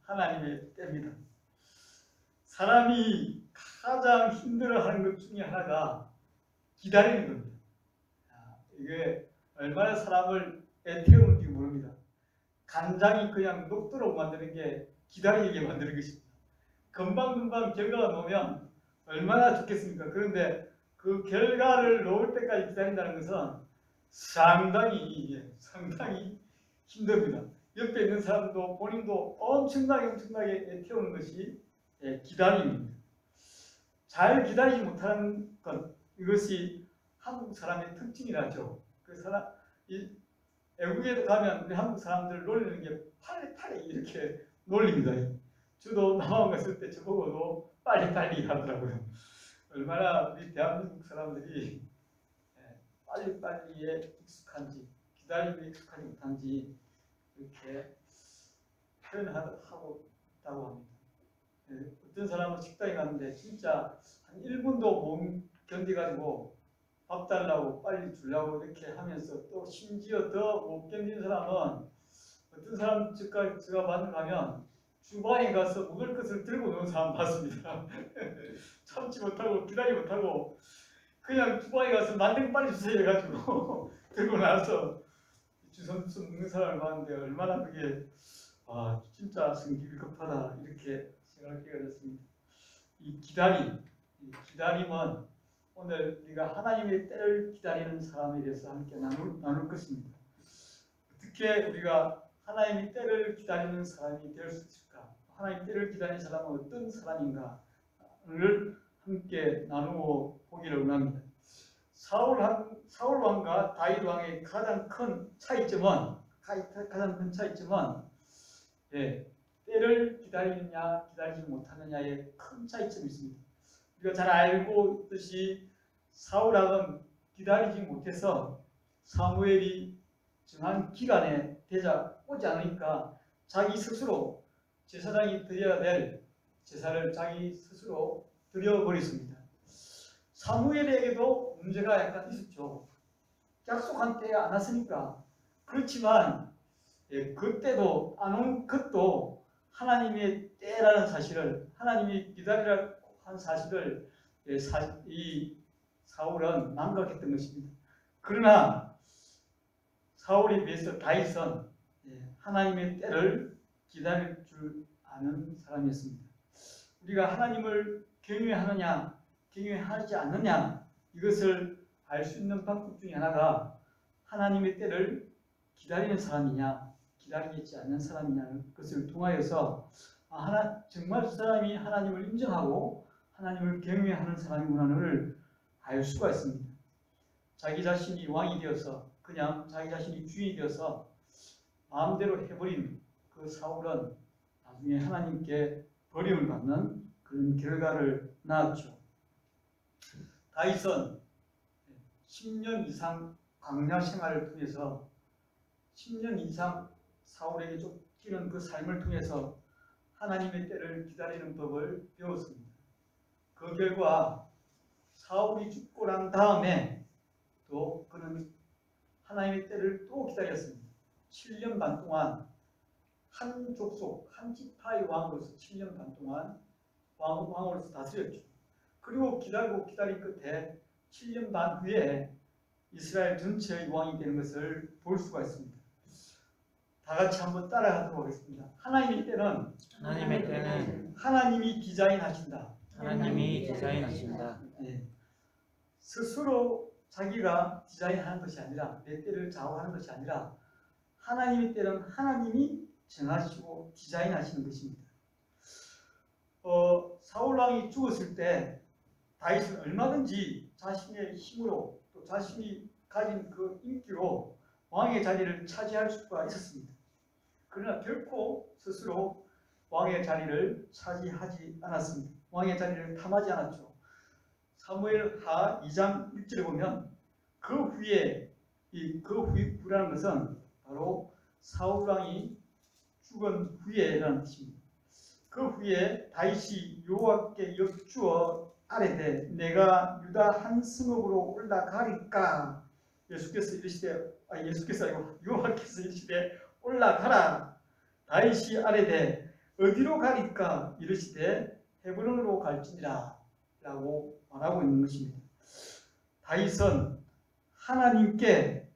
하나님의 때입니다. 사람이 가장 힘들어하는 것 중에 하나가 기다리는 겁니다. 이게 얼마나 사람을 애태우는지 모릅니다. 간장이 그냥 녹도록 만드는 게 기다리게 만드는 것입니다. 금방금방 결과가 나오면 얼마나 좋겠습니까? 그런데 그 결과를 놓을 때까지 기다린다는 것은 상당히 힘듭니다. 옆에 있는 사람도 본인도 엄청나게 애태우는 것이 기다림입니다. 잘 기다리지 못하는 것, 이것이 한국 사람의 특징이라죠. 그 사람, 외국에 가면 우리 한국 사람들 놀리는 게 빨리 이렇게 놀립니다. 저도 남한 갔을 때 저보고도 빨리 하더라고요. 얼마나 우리 대한민국 사람들이 빨리에 익숙한지, 기다림에 익숙하지 못한지 이렇게 표현하고 있다고 합니다. 어떤 사람은 식당에 갔는데 진짜 한 1분도 못 견디가지고 밥 달라고 빨리 주려고 이렇게 하면서, 또 심지어 더 못 견디는 사람은 어떤 사람 제가 만나 가면 주방에 가서 먹을 것을 들고 오는 사람 봤습니다. 참지 못하고 기다리지 못하고 그냥 주방에 가서 만든 거 빨리 주세요 해가지고 들고 나서 주섬주섬 먹는 사람을 봤는데 얼마나 그게 진짜 성질이 급하다 이렇게 생각하게 됐습니다. 이 기다림은 오늘 우리가 하나님의 때를 기다리는 사람에 대해서 함께 나눌 것입니다. 어떻게 우리가 하나님의 때를 기다리는 사람이 될 수 있을까? 하나님의 때를 기다리는 사람은 어떤 사람인가를 함께 나누어 보기를 원합니다. 사울 왕과 다윗 왕의 가장 큰 차이점은 때를 기다리느냐 기다리지 못하느냐의 큰 차이점이 있습니다. 우리가 잘 알고 있듯이 사울 왕은 기다리지 못해서 사무엘이 정한 기간에 오지 않으니까 자기 스스로 제사장이 드려야 될 제사를 자기 스스로 드려버렸습니다. 사무엘에게도 문제가 약간 있었죠. 약속한 때에 안 왔으니까. 그렇지만 그때도 안 온 것도 하나님의 때라는 사실을, 하나님이 기다리라고 한 사실을 이 사울은 망각했던 것입니다. 그러나 사울에 비해서 다윗은 하나님의 때를 기다릴 줄 아는 사람이었습니다. 우리가 하나님을 경외하느냐 경외하지 않느냐, 이것을 알 수 있는 방법 중에 하나가 하나님의 때를 기다리는 사람이냐 기다리지 않는 사람이냐는 것을 통하여서 정말 그 사람이 하나님을 인정하고 하나님을 경외하는 사람이구나를 알 수가 있습니다. 자기 자신이 왕이 되어서 그냥 자기 자신이 주인이 되어서 마음대로 해버린 그 사울은 나중에 하나님께 버림을 받는 그런 결과를 낳았죠. 다윗은 10년 이상 광야 생활을 통해서 10년 이상 사울에게 쫓기는 그 삶을 통해서 하나님의 때를 기다리는 법을 배웠습니다. 그 결과 사울이 죽고 난 다음에 또 그는 하나님의 때를 또 기다렸습니다. 7년 반 동안 한 족속, 한 지파의 왕으로서 7년 반 동안 왕으로서 다스렸죠. 그리고 기다린 끝에 7년 반 후에 이스라엘 전체의 왕이 되는 것을 볼 수가 있습니다. 다 같이 한번 따라하도록 하겠습니다. 하나님의 때는 하나님이 디자인하신다. 네. 스스로 자기가 디자인하는 것이 아니라, 내 때를 좌우하는 것이 아니라 하나님의 때는 하나님이 정하시고 디자인하시는 것입니다. 사울 왕이 죽었을 때 다윗은 얼마든지 자신의 힘으로 또 자신이 가진 그 인기로 왕의 자리를 차지할 수가 있었습니다. 그러나 결코 스스로 왕의 자리를 차지하지 않았습니다. 왕의 자리를 탐하지 않았죠. 사무엘하 2장 6절에 보면 그 후라는 것은 바로 사울 왕이 죽은 후에라는 뜻입니다. 그 후에 다윗이 여호와께 여쭈어 아뢰되 내가 유다 한 성읍으로 올라가리까, 여호와께서 이르시되 올라가라. 다윗이 아뢰되 어디로 가리까 이르시되 헤브론으로 갈지니라 라고 말하고 있는 것입니다. 다윗은 하나님께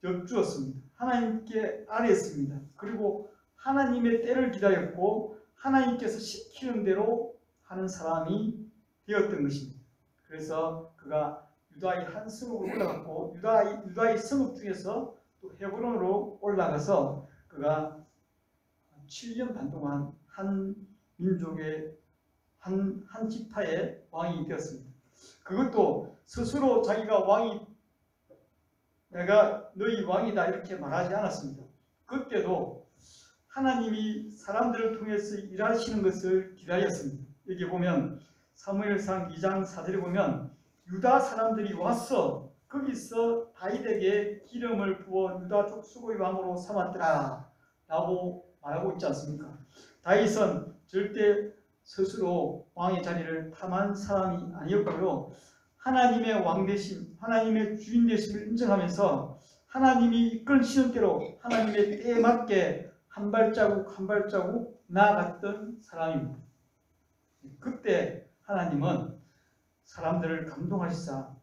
여쭈었습니다. 하나님께 아뢰었습니다. 그리고 하나님의 때를 기다렸고 하나님께서 시키는 대로 하는 사람이 되었던 것입니다. 그래서 그가 유다의 한 성읍으로 올라갔고 유다의 성읍 중에서 또 헤브론으로 올라가서 그가 7년 반 동안 한 민족의 한 지파의 왕이 되었습니다. 그것도 스스로 자기가 왕이 내가 너희 왕이다 이렇게 말하지 않았습니다. 그때도 하나님이 사람들을 통해서 일하시는 것을 기다렸습니다. 여기 보면 사무엘상 2장 4절에 보면 유다 사람들이 와서 거기서 다윗에게 기름을 부어 유다 족속의 왕으로 삼았더라 라고 말하고 있지 않습니까? 다윗은 절대 스스로 왕의 자리를 탐한 사람이 아니었고요. 하나님의 왕 되심, 하나님의 주인 되심을 인정하면서 하나님이 이끌시는 대로 하나님의 때에 맞게 한 발자국 한 발자국 나아갔던 사람입니다. 그때 하나님은 사람들을 감동하시사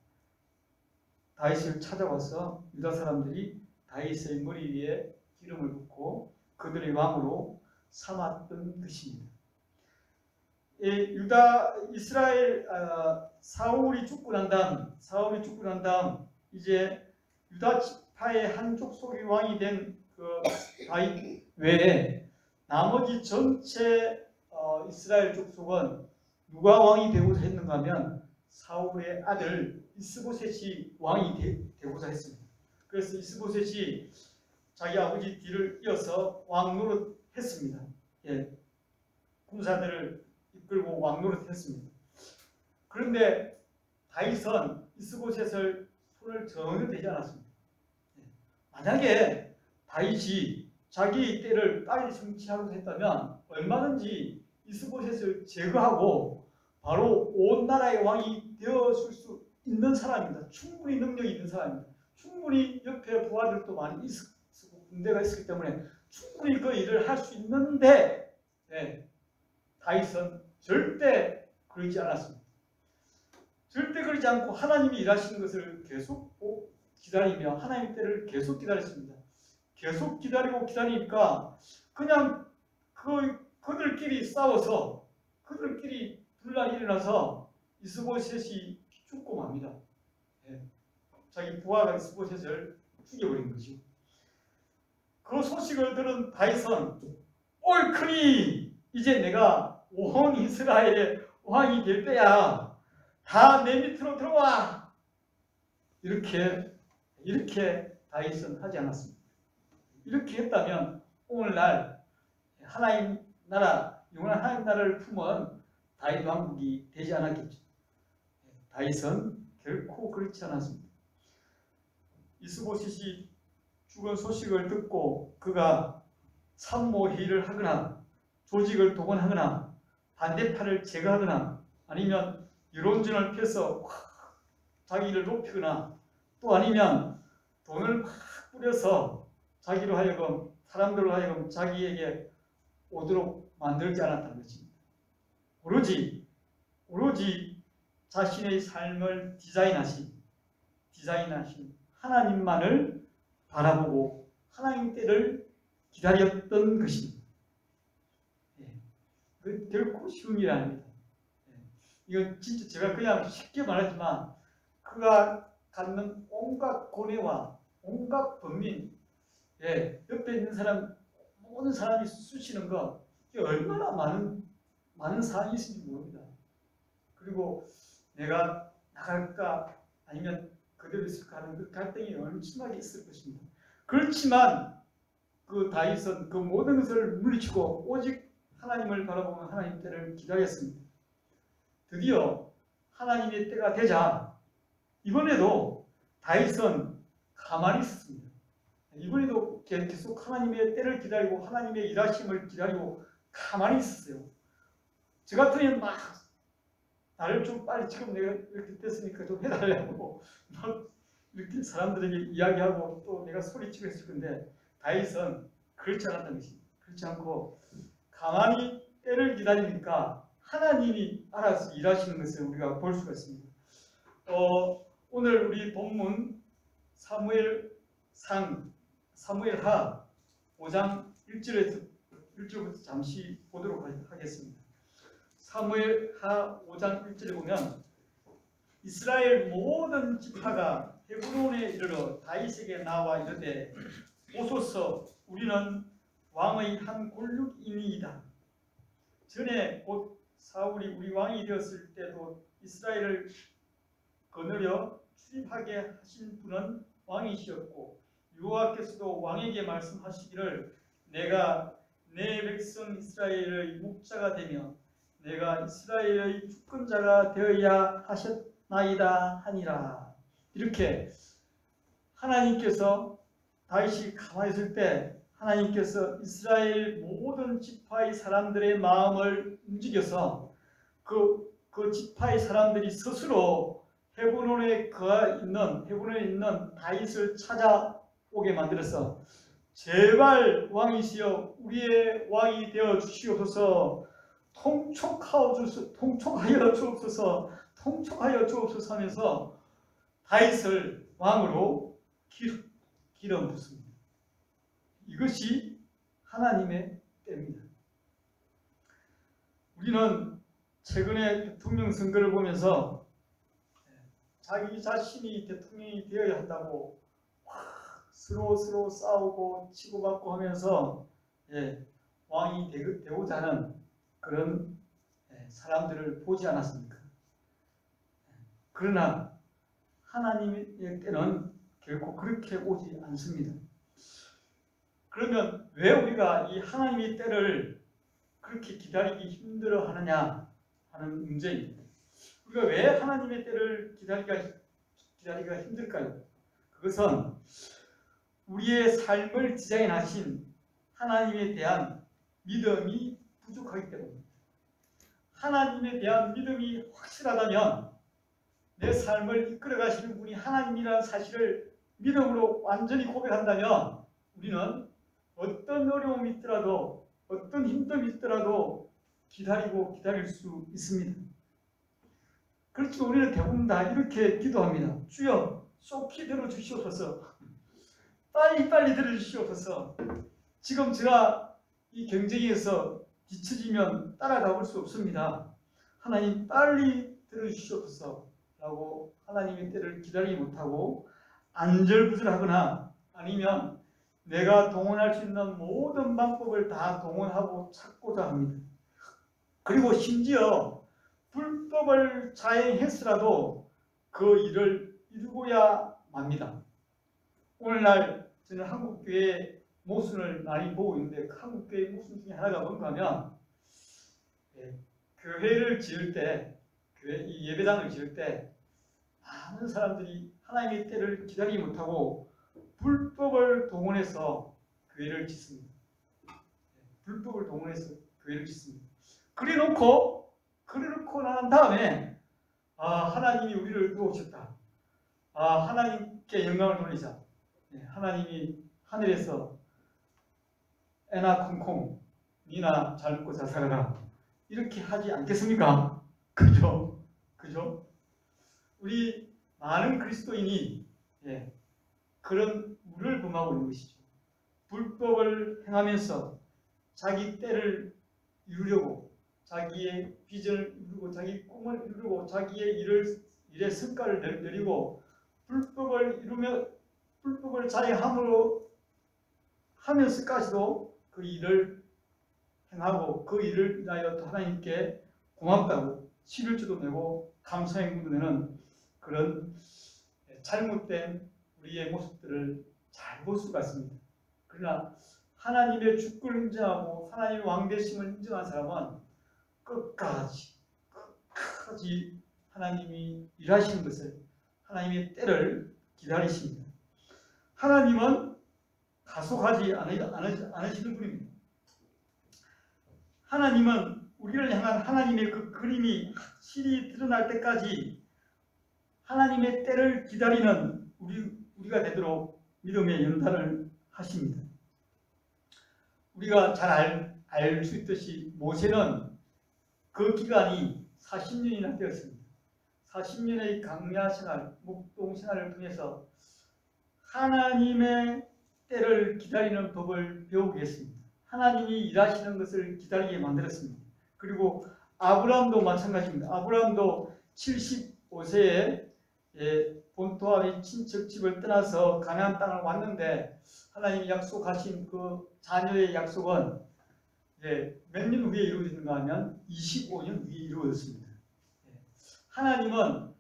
다윗을 찾아와서 유다 사람들이 다윗의 머리 위에 기름을 붓고 그들의 왕으로 삼았던 것입니다. 이스라엘 사울이 죽고 난 다음 이제 유다 지파의 한 족속의 왕이 된 그 다윗 외에 나머지 전체 이스라엘 족속은 누가 왕이 되고자 했는가 하면 사울의 아들 이스보셋이 왕이 되고자 했습니다. 그래서 이스보셋이 자기 아버지 뒤를 이어서 왕 노릇했습니다. 군사들을 이끌고 왕 노릇했습니다. 그런데 다윗은 이스보셋을 손을 전혀 대지 않았습니다. 만약에 다윗이 자기의 때를 빨리 성취하고자 했다면 얼마든지 이스보셋을 제거하고 바로 온 나라의 왕이 되었을 수 있는 사람입니다. 충분히 능력이 있는 사람입니다. 충분히 옆에 부하들도 많이 있었고 군대가 있었기 때문에 충분히 그 일을 할 수 있는데 다윗은 절대 그러지 않았습니다. 절대 그러지 않고 하나님이 일하시는 것을 계속 기다리며 하나님의 때를 계속 기다렸습니다. 계속 기다리니까 그냥 그들끼리 싸워서 그들끼리 분란이 일어나서 이스보셋이 죽고 맙니다. 자기 부하가 이스보셋을 죽여버린 거죠. 그 소식을 들은 다윗은 옳으니 이제 내가 온 이스라엘의 왕이 될 때야. 다 내 밑으로 들어와. 이렇게 다윗은 하지 않았습니다. 이렇게 했다면 오늘날 하나님 나라, 영원한 하나님 나라를 품은 다윗 왕국이 되지 않았겠죠. 다윗은 결코 그렇지 않았습니다. 이스보셋이 죽은 소식을 듣고 그가 참모회의를 하거나 조직을 동원하거나 반대파를 제거하거나 아니면 여론전을 펴서 자기를 높이거나 또 아니면 돈을 막 뿌려서 자기로 하여금 사람들로 하여금 자기에게 오도록 만들지 않았다는 것입니다. 오로지 자신의 삶을 디자인하신 하나님만을 바라보고 하나님 때를 기다렸던 것입니다. 그 결코 쉬운 일 아닙니다. 이건 진짜 제가 그냥 쉽게 말하지만 그가 갖는 온갖 고뇌와 온갖 번민, 옆에 있는 사람 모든 사람이 쑤시는 거 이게 얼마나 많은 사안이 있을지 모릅니다. 그리고 내가 나갈까 아니면 그대로 있을까 하는 그 갈등이 엄청나게 있을 것입니다. 그렇지만 그 다윗은 그 모든 것을 물리치고 오직 하나님을 바라보는 하나님 때를 기다렸습니다. 드디어 하나님의 때가 되자 이번에도 다윗은 가만히 있었습니다. 이번에도 계속 하나님의 때를 기다리고 하나님의 일하심을 기다리고 가만히 있었어요. 저 같으면 막 나를 좀 빨리 지금 내가 이렇게 됐으니까 좀 해달라고 막 이렇게 사람들에게 이야기하고 또 내가 소리치고 했을 건데 다윗은 그렇지 않았다는 것입니다. 그렇지 않고 가만히 때를 기다리니까 하나님이 알아서 일하시는 것을 우리가 볼 수가 있습니다. 오늘 우리 본문 사무엘하 5장 1절부터 잠시 보도록 하겠습니다. 사무엘하 5장 1절에 보면 이스라엘 모든 지파가 헤브론에 이르러 다윗에게 나와 이르되 오소서 우리는 왕의 한 골육이니이다. 전에 곧 사울이 우리 왕이 되었을 때도 이스라엘을 거느려 출입하게 하신 분은 왕이시었고 여호와께서도 왕에게 말씀하시기를 내가 내 백성 이스라엘의 목자가 되며 내가 이스라엘의 주권자가 되어야 하셨나이다 하니라. 이렇게 하나님께서 다윗이 가만히 있을 때 하나님께서 이스라엘 모든 지파의 사람들의 마음을 움직여서 그 지파의 사람들이 스스로 헤브론에 있는 다윗을 찾아오게 만들어서 제발 왕이시여 우리의 왕이 되어 주시옵소서, 통촉하여 주옵소서 하면서 다윗을 왕으로 기름 붓습니다. 이것이 하나님의 때입니다. 우리는 최근에 대통령 선거를 보면서 자기 자신이 대통령이 되어야 한다고 서로 싸우고 치고받고 하면서 왕이 되고자 하는 그런 사람들을 보지 않았습니까? 그러나 하나님의 때는 결코 그렇게 오지 않습니다. 그러면 왜 우리가 이 하나님의 때를 그렇게 기다리기 힘들어 하느냐 하는 문제입니다. 우리가 왜 하나님의 때를 기다리기가 힘들까요? 그것은 우리의 삶을 디자인하신 하나님에 대한 믿음이 부족하기 때문입니다. 하나님에 대한 믿음이 확실하다면 내 삶을 이끌어 가시는 분이 하나님이라는 사실을 믿음으로 완전히 고백한다면 우리는 어떤 어려움이 있더라도 어떤 힘듦이 있더라도 기다릴 수 있습니다. 그렇지만 우리는 대부분 다 이렇게 기도합니다. 주여 속히 들어주시옵소서, 빨리 들어주시옵소서. 지금 제가 이 경쟁에서 뒤처지면 따라잡을 수 없습니다. 하나님 빨리 들어주시옵소서 라고 하나님의 때를 기다리지 못하고 안절부절하거나 아니면 내가 동원할 수 있는 모든 방법을 다 동원하고 찾고자 합니다. 그리고 심지어 불법을 자행했으라도 그 일을 이루고야 맙니다. 오늘날 저는 한국교회 모순을 많이 보고 있는데 한국교회 모순 중에 하나가 뭔가 하면 교회를 지을 때, 이 예배당을 지을 때 많은 사람들이 하나님의 때를 기다리지 못하고 불법을 동원해서 교회를 짓습니다. 불법을 동원해서 교회를 짓습니다. 그래놓고 난 다음에 하나님이 우리를 도우셨다. 하나님께 영광을 돌리자. 하나님이 하늘에서 애나 콩콩 니나 잘 먹고 잘 살아라 이렇게 하지 않겠습니까? 그죠? 우리 많은 그리스도인이 그런 물을 범하고 있는 것이죠. 불법을 행하면서 자기 때를 이루려고, 자기의 비전을 이루고, 자기 꿈을 이루고, 자기의 일의 성과를 내리고, 불법을 자행함으로 하면서까지도 그 일을 행하고 그 일을 인하여 하나님께 고맙다고 11조도 내고 감사행도 내는 그런 잘못된 우리의 모습들을 잘 볼 수가 있습니다. 그러나 하나님의 주권을 인정하고 하나님의 왕되심을 인정한 사람은 끝까지 하나님이 일하시는 것을, 하나님의 때를 기다리십니다. 하나님은 가속하지 않으시는 분입니다. 하나님은 우리를 향한 하나님의 그 그림이 확실히 드러날 때까지 하나님의 때를 기다리는 우리가 되도록 믿음의 연단을 하십니다. 우리가 잘 알 수 있듯이 모세는 그 기간이 40년이나 되었습니다. 40년의 강야 생활, 묵동 생활을 통해서 하나님의 때를 기다리는 법을 배우게 했습니다. 하나님이 일하시는 것을 기다리게 만들었습니다. 그리고 아브라함도 마찬가지입니다. 아브라함도 75세에 본토와 친척 집을 떠나서 가나안 땅을 왔는데 하나님이 약속하신 그 자녀의 약속은 몇 년 후에 이루어지는가 하면 25년 후에 이루어졌습니다. 하나님은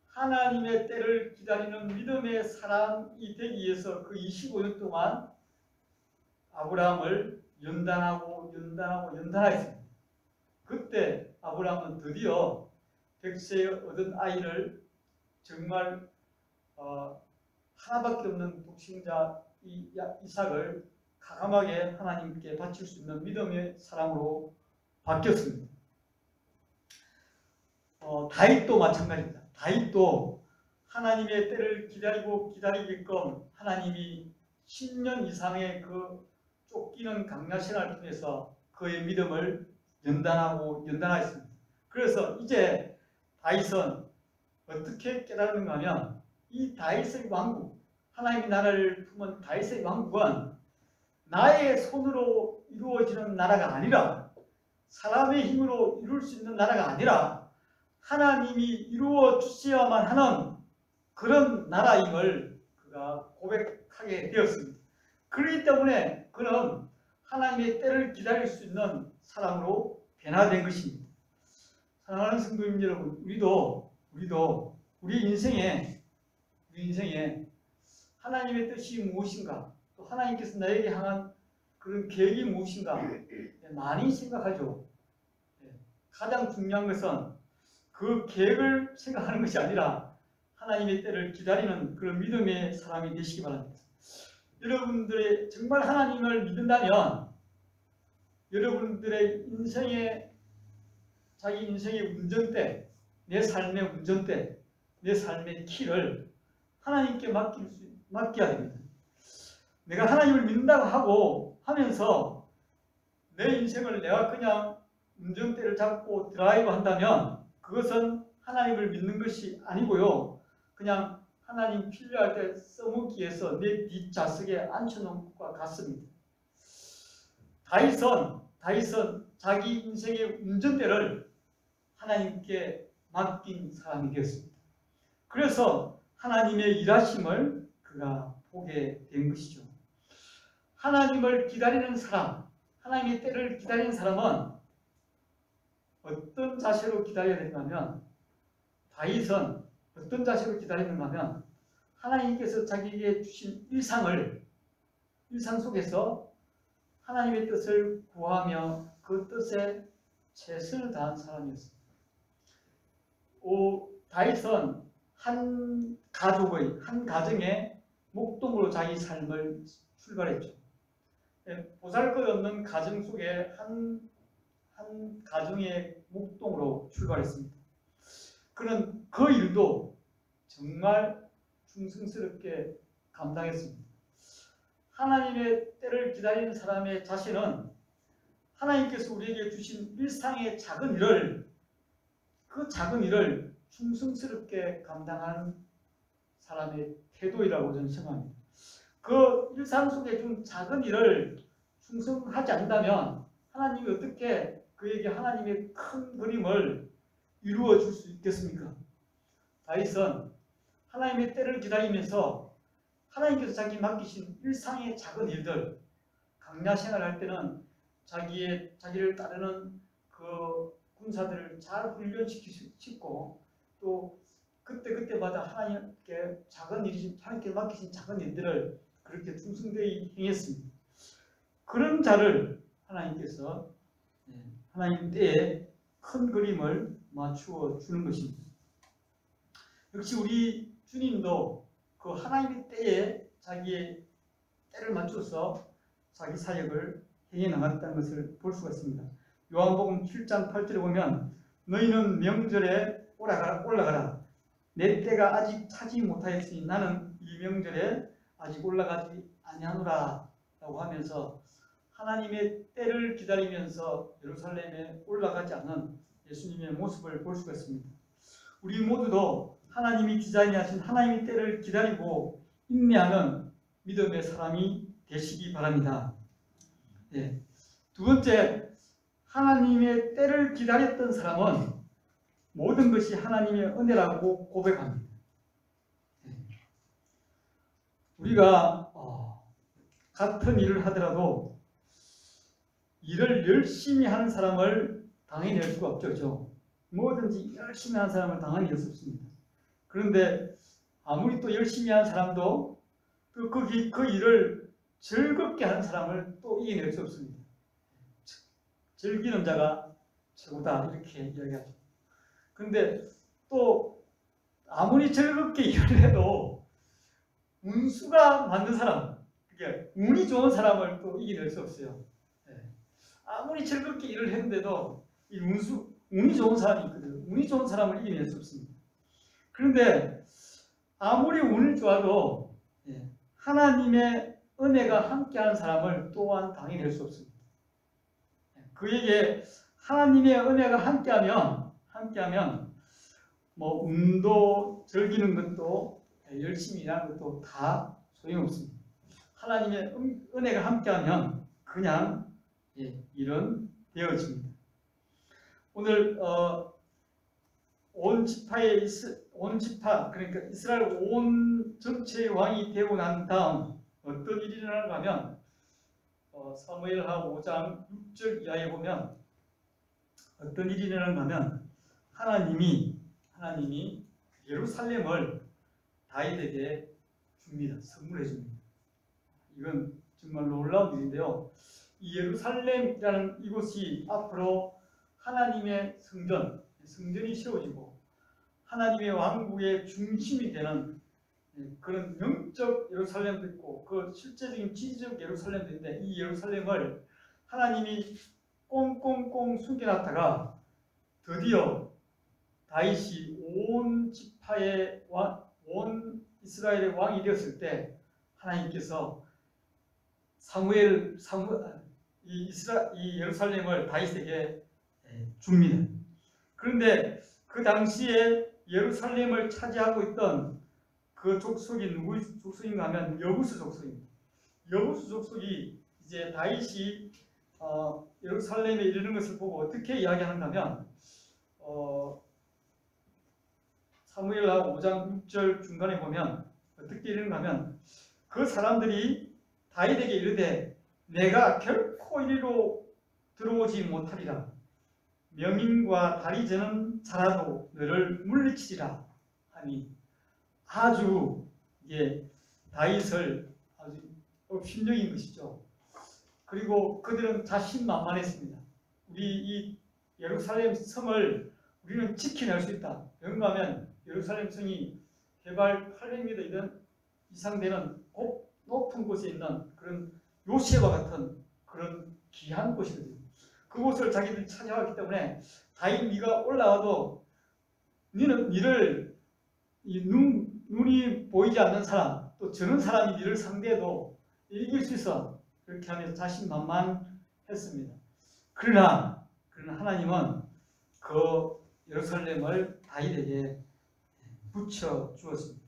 하나님의 때를 기다리는 믿음의 사람이 되기 위해서 그 25년 동안 아브라함을 연단하였습니다. 그때 아브라함은 드디어 100세에 얻은 아이를 정말 하나밖에 없는 독생자 이삭을 가감하게 하나님께 바칠 수 있는 믿음의 사람으로 바뀌었습니다. 다윗도 마찬가지입니다. 다윗도 하나님의 때를 기다리게끔 하나님이 10년 이상의 그 쫓기는 강야 생활을 통해서 그의 믿음을 연단하였습니다. 그래서 이제 다윗은 어떻게 깨달았는가 하면 이 다윗의 왕국, 하나님의 나라를 품은 다윗의 왕국은 나의 손으로 이루어지는 나라가 아니라 사람의 힘으로 이룰 수 있는 나라가 아니라 하나님이 이루어 주셔야만 하는 그런 나라임을 그가 고백하게 되었습니다. 그렇기 때문에 그는 하나님의 때를 기다릴 수 있는 사람으로 변화된 것입니다. 사랑하는 성도님 여러분, 우리도 우리 인생에 하나님의 뜻이 무엇인가, 또 하나님께서 나에게 향한 그런 계획이 무엇인가 많이 생각하죠. 가장 중요한 것은 그 계획을 생각하는 것이 아니라 하나님의 때를 기다리는 그런 믿음의 사람이 되시기 바랍니다. 여러분들의 정말 하나님을 믿는다면 여러분들의 자기 인생의 운전대, 내 삶의 운전대, 내 삶의 키를 하나님께 맡겨야 됩니다. 내가 하나님을 믿는다고 하면서 내 인생을 내가 그냥 운전대를 잡고 드라이브 한다면 그것은 하나님을 믿는 것이 아니고요. 그냥 하나님 필요할 때 써먹기 위해서 내 뒷좌석에 앉혀놓은 것과 같습니다. 다윗은 자기 인생의 운전대를 하나님께 맡긴 사람이 되었습니다. 그래서 하나님의 일하심을 그가 보게 된 것이죠. 하나님을 기다리는 사람, 하나님의 때를 기다리는 사람은 어떤 자세로 기다려야 되냐면, 다윗은 어떤 자세로 기다리는가 하면 하나님께서 자기에게 주신 일상 속에서 하나님의 뜻을 구하며 그 뜻에 최선을 다한 사람이었습니다. 다윗은 한 가정의 목동으로 자기 삶을 출발했죠. 보잘것없는 가정 속에 한 가정의 목동으로 출발했습니다. 그는 그 일도 정말 충성스럽게 감당했습니다. 하나님의 때를 기다리는 사람의 자신은 하나님께서 우리에게 주신 일상의 그 작은 일을 충성스럽게 감당하는 사람의 태도이라고 저는 생각합니다. 그 일상 속에 좀 작은 일을 충성하지 않는다면 하나님이 어떻게 그에게 하나님의 큰 그림을 이루어 줄 수 있겠습니까? 다윗은 하나님의 때를 기다리면서 하나님께서 자기 맡기신 일상의 작은 일들, 강야 생활할 때는 자기를 따르는 그 군사들을 잘 훈련시키고 또 그때마다 하나님께 하나님께 맡기신 작은 일들을 그렇게 충성되이 행했습니다. 그런 자를 하나님께서 하나님 때에 큰 그림을 맞추어 주는 것입니다. 역시 우리 주님도 그 하나님의 때에 자기의 때를 맞춰서 자기 사역을 행해 나갔다는 것을 볼 수가 있습니다. 요한복음 7장 8절에 보면 너희는 명절에 올라가라. 내 때가 아직 차지 못하였으니 나는 이 명절에 아직 올라가지 아니하노라 라고 하면서 하나님의 때를 기다리면서 예루살렘에 올라가지 않은 예수님의 모습을 볼 수가 있습니다. 우리 모두도 하나님이 디자인하신 하나님의 때를 기다리고 인내하는 믿음의 사람이 되시기 바랍니다. 네. 두 번째, 하나님의 때를 기다렸던 사람은 모든 것이 하나님의 은혜라고 고백합니다. 네. 우리가 같은 일을 하더라도 일을 열심히 하는 사람을 당연히 낼 수가 없죠. 뭐든지 열심히 하는 사람을 당연히 낼 수 없습니다. 그런데 아무리 또 열심히 하는 사람도 또 그 일을 즐겁게 하는 사람을 또 이겨낼 수 없습니다. 즐기는 자가 최고다 이렇게 이야기하죠. 그런데 또 아무리 즐겁게 일을 해도 운수가 맞는 사람, 그게 운이 좋은 사람을 또 이겨낼 수 없어요. 아무리 즐겁게 일을 했는데도 이 운이 좋은 사람이 있거든요. 운이 좋은 사람을 이겨낼 수 없습니다. 그런데 아무리 운이 좋아도 하나님의 은혜가 함께하는 사람을 또한 당해낼 수 없습니다. 그에게 하나님의 은혜가 함께하면 뭐 운도 즐기는 것도 열심히 일하는 것도 다 소용없습니다. 하나님의 은혜가 함께하면 그냥 일은 되어집니다. 오늘 온 지파 그러니까 이스라엘 온 전체의 왕이 되고 난 다음 어떤 일이 일어나는가 하면 사무엘하 5장 6절 이하에 보면 어떤 일이 일어나는가 하면 하나님이 예루살렘을 다윗에게 줍니다. 선물해 줍니다. 이건 정말 놀라운 일인데요. 이 예루살렘이라는 이곳이 앞으로 하나님의 성전이 세워지고 하나님의 왕국의 중심이 되는 그런 영적 예루살렘도 있고 그 실제적인 지리적 예루살렘도 있는데 이 예루살렘을 하나님이 꽁꽁꽁 숨겨놨다가 드디어 다윗이 온 지파의 온 이스라엘의 왕이 되었을 때 하나님께서 이 예루살렘을 다윗에게 줍니다. 그런데 그 당시에 예루살렘을 차지하고 있던 그 족속이 누구 족속인가 하면 여부스 족속입니다. 여부스 족속이 이제 다윗이 예루살렘에 이르는 것을 보고 어떻게 이야기하는가 하면 사무엘하 5장 6절 중간에 보면 어떻게 이르는가 하면 그 사람들이 다윗에게 이르되 내가 결코 이리로 들어오지 못하리라. 명인과 다리 저는 자라도 너를 물리치리라 하니 아주 다윗을 아주 업신여긴 것이죠. 그리고 그들은 자신만만했습니다. 우리 이 예루살렘 성을 우리는 지켜낼 수 있다. 왜냐하면 하면 예루살렘 성이 해발 800m 이상 되는 높은 곳에 있는 그런 요새와 같은 그런 귀한 곳이거든요. 그곳을 자기들이 차지하기 때문에 다윗 네가 올라와도 니를 눈이 보이지 않는 사람 또 저런 사람이 니를 상대해도 이길 수 있어. 그렇게 하면서 자신만만했습니다. 그러나 하나님은 그 예루살렘을 다윗에게 붙여 주었습니다.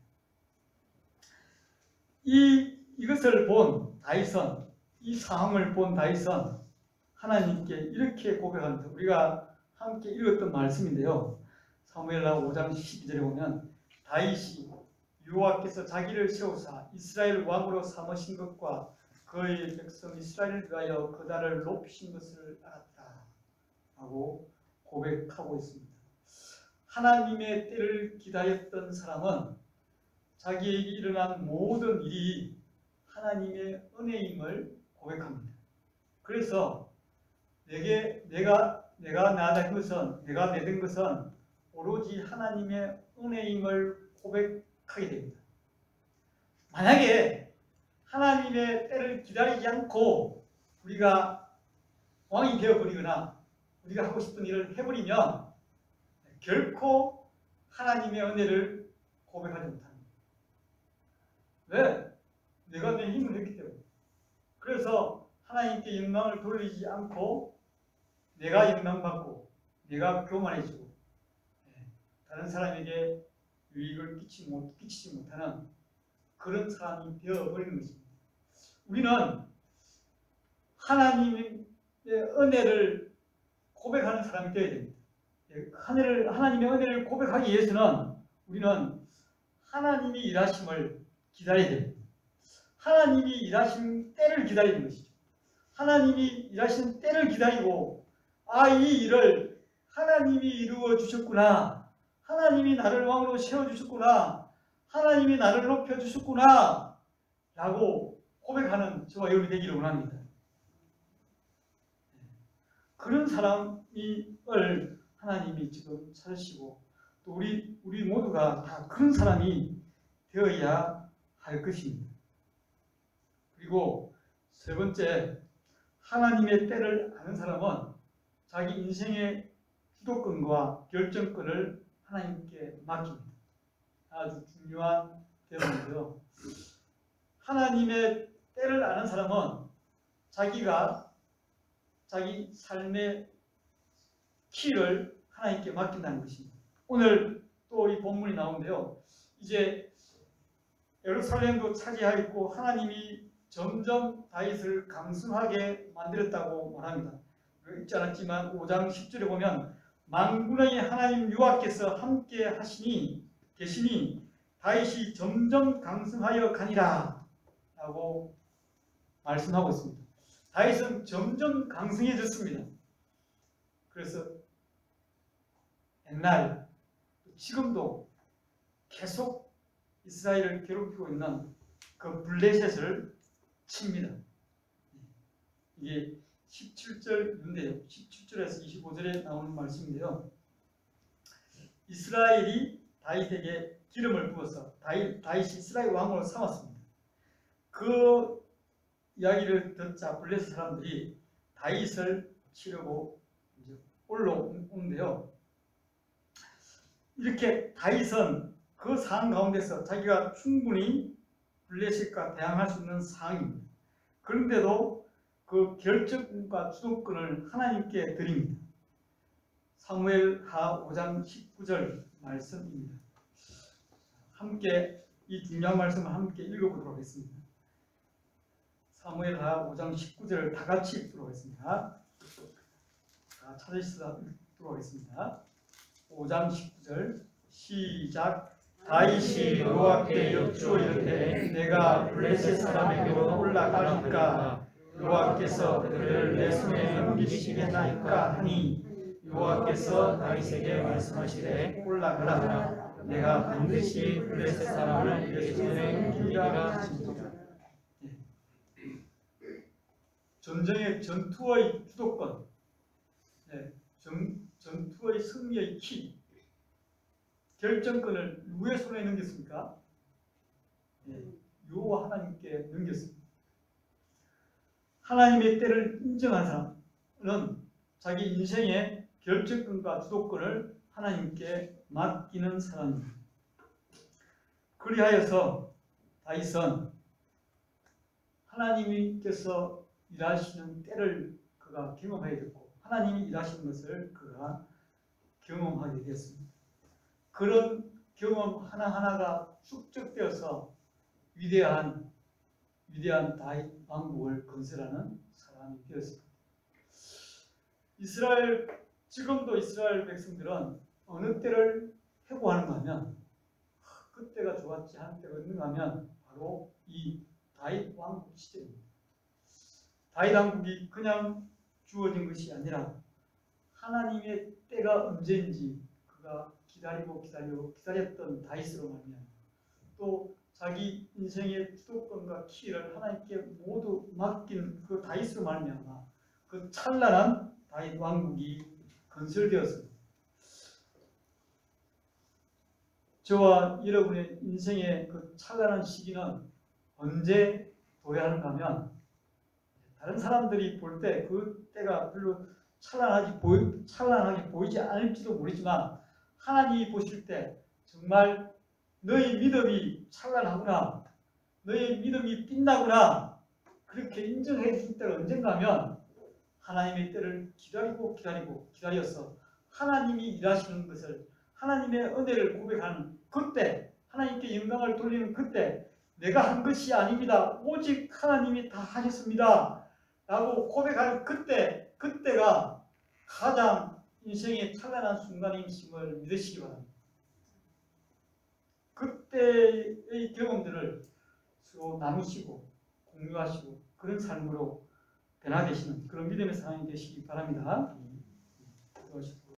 이것을 본 다윗은 이 상황을 본 다윗은 하나님께 이렇게 고백합니다. 우리가 함께 읽었던 말씀인데요. 사무엘하 5장 12절에 보면 다윗이 여호와께서 자기를 세우사 이스라엘 왕으로 삼으신 것과 그의 백성 이스라엘을 위하여 그날을 높이신 것을 알았다 하고 고백하고 있습니다. 하나님의 때를 기다렸던 사람은 자기에게 일어난 모든 일이 하나님의 은혜임을 고백합니다. 그래서 내가 내든 것은 오로지 하나님의 은혜임을 고백하게 됩니다. 만약에 하나님의 때를 기다리지 않고 우리가 왕이 되어버리거나 우리가 하고 싶은 일을 해버리면 결코 하나님의 은혜를 고백하지 못합니다. 왜? 내가 내 힘을 했기 때문에. 그래서 하나님께 영광을 돌리지 않고 내가 영광받고 내가 교만해지고 다른 사람에게 유익을 끼치지 못하는 그런 사람이 되어버리는 것입니다. 우리는 하나님의 은혜를 고백하는 사람이 되어야 됩니다. 하나님의 은혜를 고백하기 위해서는 우리는 하나님이 일하심을 기다려야 됩니다. 하나님이 일하신 때를 기다리는 것이죠. 하나님이 일하신 때를 기다리고 이 일을 하나님이 이루어 주셨구나. 하나님이 나를 왕으로 세워주셨구나. 하나님이 나를 높여주셨구나. 라고 고백하는 저와 여러분이 되기를 원합니다. 그런 사람을 하나님이 지금 찾으시고 또 우리 모두가 다 그런 사람이 되어야 할 것입니다. 그리고 세 번째, 하나님의 때를 아는 사람은 자기 인생의 주도권과 결정권을 하나님께 맡깁니다. 아주 중요한 대목인데요. 하나님의 때를 아는 사람은 자기가 자기 삶의 키를 하나님께 맡긴다는 것입니다. 오늘 또 이 본문이 나오는데요. 이제 예루살렘도 차지하였고 하나님이 점점 다윗을 강성하게 만들었다고 말합니다. 읽지 않았지만 5장 10절에 보면 만군의 하나님 여호와께서 함께 계시니 다윗이 점점 강성하여 가니라 라고 말씀하고 있습니다. 다윗은 점점 강성해졌습니다. 그래서 옛날 지금도 계속 이스라엘을 괴롭히고 있는 그 블레셋을 칩니다. 이게 17절인데요. 17절에서 25절에 나오는 말씀인데요. 이스라엘이 다윗에게 기름을 부어서 다윗이 이스라엘 왕으로 삼았습니다. 그 이야기를 듣자 블레셋 사람들이 다윗을 치려고 이제 올라오는데요. 이렇게 다윗은 그 상황 가운데서 자기가 충분히 블레셋과 대항할 수 있는 상황입니다. 그런데도 그 결정권과 주도권을 하나님께 드립니다. 사무엘하 5장 19절 말씀입니다. 함께 이 중요한 말씀을 함께 읽어보도록 하겠습니다. 사무엘하 5장 19절을 다 같이 읽도록 하겠습니다. 찾으시도록 하겠습니다. 5장 19절 시작. 다윗이 여호와께 여쭈어 이르되 내가 블레셋 사람에게로 올라가리까 여호와께서 그를 내 손에 넘기시겠나이까 하니 여호와께서 다윗에게 말씀하시되 올라가라. 내가 반드시 블레셋 사람을 내 손에 넘기리라 하시니라. 전투의 주도권, 전투의 승리의 키, 결정권을 누구의 손에 넘겼습니까? 여호와 하나님께 넘겼습니다. 하나님의 때를 인정한 사람은 자기 인생의 결정권과 주도권을 하나님께 맡기는 사람입니다. 그리하여서 다윗은 하나님께서 일하시는 때를 그가 경험하게 됐고 하나님이 일하시는 것을 그가 경험하게 됐습니다. 그런 경험 하나하나가 축적되어서 위대한 다윗 왕국을 건설하는 사람이 되었습니다. 지금도 이스라엘 백성들은 어느 때를 회고하는가 하면 그때가 좋았지 하는 때가 있는가 하면 바로 이 다윗 왕국 시대입니다. 다윗 왕국이 그냥 주어진 것이 아니라 하나님의 때가 언제인지 그가 기다렸던 다윗으로 말미암아 또 자기 인생의 주도권과 키를 하나님께 모두 맡긴 그 다윗으로 말미암아 그 찬란한 다윗 왕국이 건설되었습니다. 저와 여러분의 인생의 그 찬란한 시기는 언제 도래하는가 하면 다른 사람들이 볼 때 그 때가 별로 찬란하게 보이지 않을지도 모르지만 하나님이 보실 때 정말 너희 믿음이 찬란하구나, 너희 믿음이 빛나구나, 그렇게 인정해 주실 때가 언젠가 하면 하나님의 때를 기다려서 하나님이 일하시는 것을, 하나님의 은혜를 고백하는 그때, 하나님께 영광을 돌리는 그때, 내가 한 것이 아닙니다, 오직 하나님이 다 하셨습니다 라고 고백하는 그때가 가장 인생의 찬란한 순간임심을 믿으시기 바랍니다. 그때의 경험들을 서로 나누시고 공유하시고 그런 삶으로 변화되시는 그런 믿음의 사람이 되시기 바랍니다.